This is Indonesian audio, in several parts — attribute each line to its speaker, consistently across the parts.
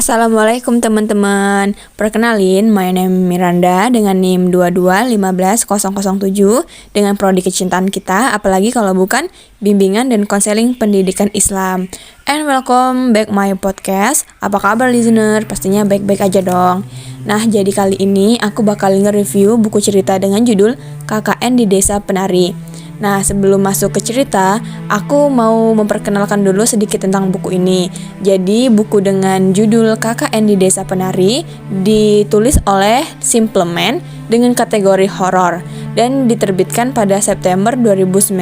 Speaker 1: Assalamualaikum teman-teman. Perkenalin, my name Miranda dengan NIM 2215007 dengan prodi kecintaan kita, apalagi kalau bukan bimbingan dan konseling pendidikan Islam. And welcome back my podcast. Apa kabar listener? Pastinya baik-baik aja dong. Nah, jadi kali ini aku bakal nge-review buku cerita dengan judul KKN di Desa Penari. Nah, sebelum masuk ke cerita, aku mau memperkenalkan dulu sedikit tentang buku ini. Jadi, buku dengan judul KKN di Desa Penari ditulis oleh Simpleman dengan kategori horor dan diterbitkan pada September 2019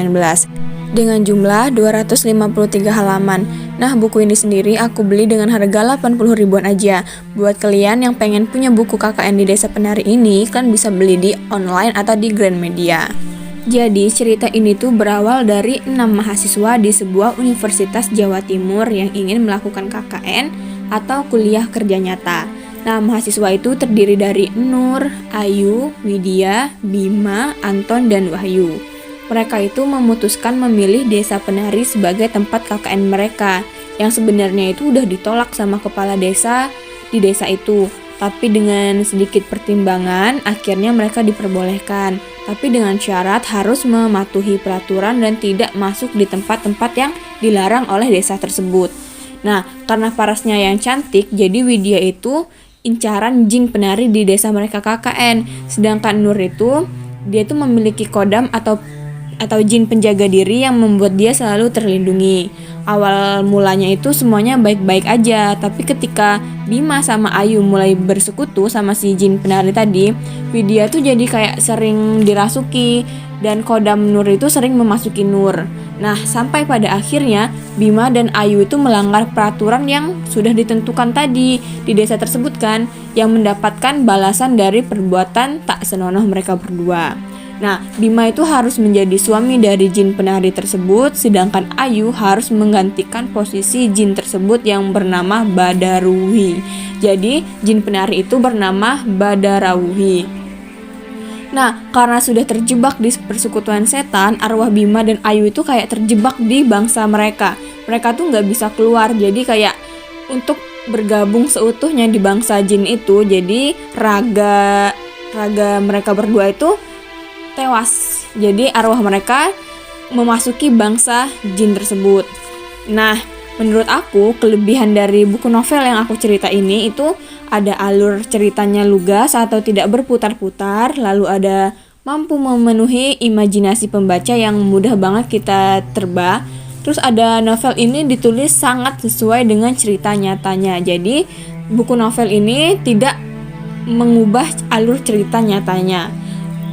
Speaker 1: dengan jumlah 253 halaman. Nah, buku ini sendiri aku beli dengan harga 80 ribuan aja. Buat kalian yang pengen punya buku KKN di Desa Penari ini, kan bisa beli di online atau di Gramedia. Jadi cerita ini tuh berawal dari 6 mahasiswa di sebuah universitas Jawa Timur yang ingin melakukan KKN atau kuliah kerja nyata. Nah, mahasiswa itu terdiri dari Nur, Ayu, Widya, Bima, Anton, dan Wahyu. Mereka itu memutuskan memilih Desa Penari sebagai tempat KKN mereka, yang sebenarnya itu udah ditolak sama kepala desa di desa itu. Tapi dengan sedikit pertimbangan, akhirnya mereka diperbolehkan. Tapi dengan syarat harus mematuhi peraturan dan tidak masuk di tempat-tempat yang dilarang oleh desa tersebut. Nah, karena parasnya yang cantik, jadi Widya itu incaran jin penari di desa mereka KKN. Sedangkan Nur itu, dia itu memiliki kodam atau jin penjaga diri yang membuat dia selalu terlindungi. Awal mulanya itu semuanya baik-baik aja, tapi ketika Bima sama Ayu mulai bersekutu sama si jin penari tadi, Widya tuh jadi kayak sering dirasuki dan kodam Nur itu sering memasuki Nur. Nah, sampai pada akhirnya Bima dan Ayu itu melanggar peraturan yang sudah ditentukan tadi di desa tersebut kan, yang mendapatkan balasan dari perbuatan tak senonoh mereka berdua. Nah, Bima itu harus menjadi suami dari jin penari tersebut, sedangkan Ayu harus menggantikan posisi jin tersebut yang bernama Badaruhi. Jadi, jin penari itu bernama Badarawuhi. Nah, karena sudah terjebak di persekutuan setan, arwah Bima dan Ayu itu kayak terjebak di bangsa mereka. Mereka tuh nggak bisa keluar, jadi kayak untuk bergabung seutuhnya di bangsa jin itu, jadi raga mereka berdua itu tewas. Jadi arwah mereka memasuki bangsa jin tersebut. Nah, menurut aku kelebihan dari buku novel yang aku cerita ini itu ada alur ceritanya lugas atau tidak berputar-putar, lalu ada mampu memenuhi imajinasi pembaca yang mudah banget kita terba. Terus ada novel ini ditulis sangat sesuai dengan cerita nyatanya. Jadi buku novel ini tidak mengubah alur cerita nyatanya.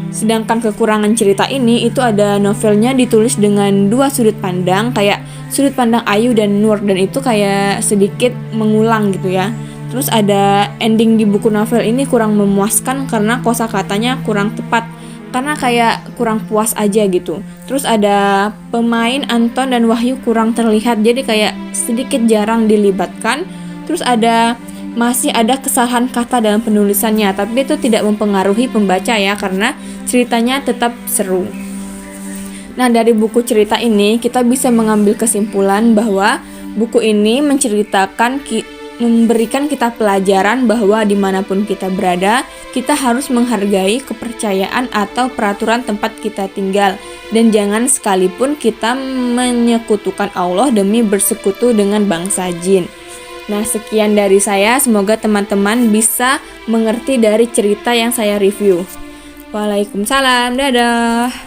Speaker 1: Sedangkan kekurangan cerita ini itu ada novelnya ditulis dengan dua sudut pandang, kayak sudut pandang Ayu dan Nur, dan itu kayak sedikit mengulang gitu ya. Terus ada ending di buku novel ini kurang memuaskan karena kosakatanya kurang tepat, karena kayak kurang puas aja gitu. Terus ada pemain Anton dan Wahyu kurang terlihat, jadi kayak sedikit jarang dilibatkan. Terus masih ada kesalahan kata dalam penulisannya, tapi itu tidak mempengaruhi pembaca ya, karena ceritanya tetap seru. Nah, dari buku cerita ini kita bisa mengambil kesimpulan bahwa buku ini memberikan kita pelajaran bahwa dimanapun kita berada, kita harus menghargai kepercayaan atau peraturan tempat kita tinggal, dan jangan sekalipun kita menyekutukan Allah demi bersekutu dengan bangsa jin. Nah, sekian dari saya. Semoga teman-teman bisa mengerti dari cerita yang saya review. Waalaikumsalam, dadah.